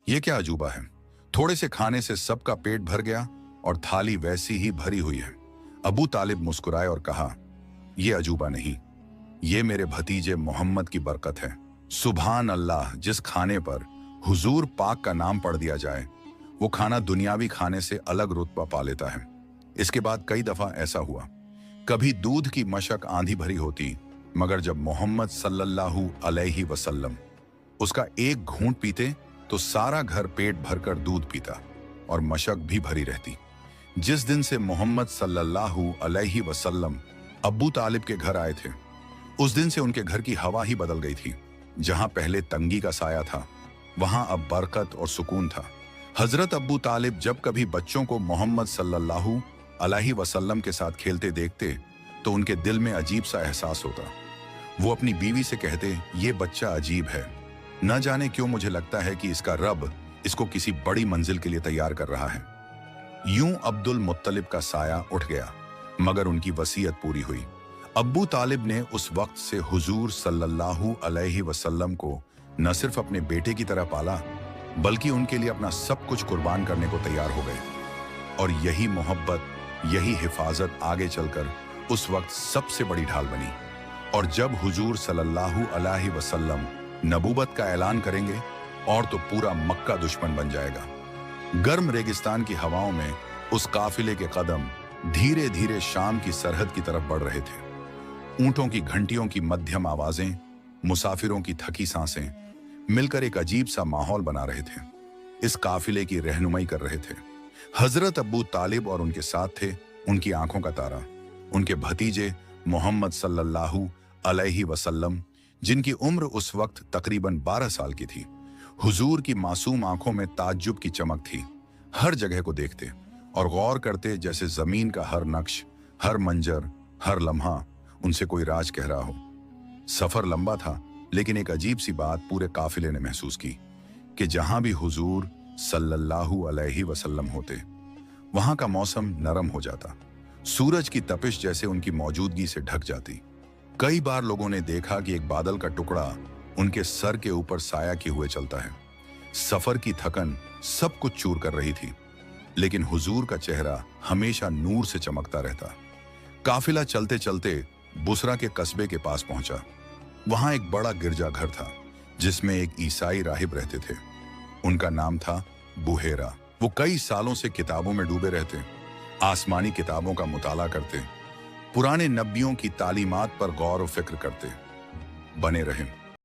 ये क्या अजूबा है। थोड़े से खाने से सबका पेट भर गया और थाली वैसी ही भरी हुई है। अबू तालिब मुस्कुराए और कहा, यह अजूबा नहीं, ये मेरे भतीजे मोहम्मद की बरकत है। सुभान अल्लाह, जिस खाने पर हुजूर पाक का नाम पढ़ दिया जाए वो खाना दुनियावी खाने से अलग रुतबा पा लेता है। इसके बाद कई दफा ऐसा हुआ, कभी दूध की मशक आंधी भरी होती, मगर जब मोहम्मद सल्लल्लाहु अलैहि वसल्लम उसका एक घूंट पीते तो सारा घर पेट भरकर दूध पीता और मशक भी भरी रहती। जिस दिन से मोहम्मद सल्लल्लाहु अलैहि वसल्लम अब्बू तालिब के घर आए थे, उस दिन से उनके घर की हवा ही बदल गई थी। जहां पहले तंगी का साया था, वहां अब बरकत और सुकून था। हजरत अब्बू तालिब जब कभी बच्चों को मोहम्मद सल्लल्लाहु अलैहि वसल्लम के साथ खेलते देखते तो उनके दिल में अजीब सा एहसास होता। वो अपनी बीवी से कहते, ये बच्चा अजीब है, न जाने क्यों मुझे लगता है कि इसका रब इसको किसी बड़ी मंजिल के लिए तैयार कर रहा है। यूं अब्दुल मुत्तलिब का साया उठ गया, मगर उनकी वसीयत पूरी हुई। अब्बू तालिब ने उस वक्त से हुजूर सल्लल्लाहु अलैहि वसल्लम को न सिर्फ अपने बेटे की तरह पाला, बल्कि उनके लिए अपना सब कुछ कुर्बान करने को तैयार हो गए। और यही मोहब्बत, यही हिफाजत आगे चलकर उस वक्त सबसे बड़ी ढाल बनी। और जब हुजूर सल्लल्लाहु अलैहि वसल्लम नबूवत का ऐलान करेंगे और तो पूरा मक्का दुश्मन बन जाएगा। गर्म रेगिस्तान की हवाओं में उस काफिले के कदम धीरे धीरे शाम की सरहद की तरफ बढ़ रहे थे। ऊंटों की घंटियों की मध्यम आवाजें, मुसाफिरों की थकी सांसें मिलकर एक अजीब सा माहौल बना रहे थे। इस काफिले की रहनुमाई कर रहे थे हजरत अब्बू तालिब और उनके साथ थे उनकी आंखों का तारा, उनके भतीजे मोहम्मद सल्लल्लाहु अलैहि वसल्लम, जिनकी उम्र उस वक्त तकरीबन 12 साल की थी। हुजूर की मासूम आंखों में ताज्जुब की चमक थी। हर जगह को देखते और गौर करते जैसे जमीन का हर नक्श, हर मंजर, हर लम्हा उनसे कोई राज कह रहा हो। सफर लंबा था, लेकिन एक अजीब सी बात पूरे काफिले ने महसूस की कि जहां भी हुजूर सल्लल्लाहु अलैहि वसल्लम होते, वहां का मौसम नरम हो जाता। सूरज की तपिश जैसे उनकी मौजूदगी से ढक जाती। कई बार लोगों ने देखा कि एक बादल का टुकड़ा उनके सर के ऊपर साया किए हुए चलता है। सफर की थकन सब कुछ चूर कर रही थी, लेकिन हुजूर का चेहरा हमेशा नूर से चमकता रहता। काफिला चलते चलते बुसरा के कस्बे के पास पहुंचा। वहां एक बड़ा गिरजाघर था जिसमें एक ईसाई राहिब रहते थे। उनका नाम था बुहेरा। वो कई सालों से किताबों में डूबे रहते, आसमानी किताबों का मुताला करते, पुराने नबियों की तालीमात पर गौर व फिक्र करते। बने रहें।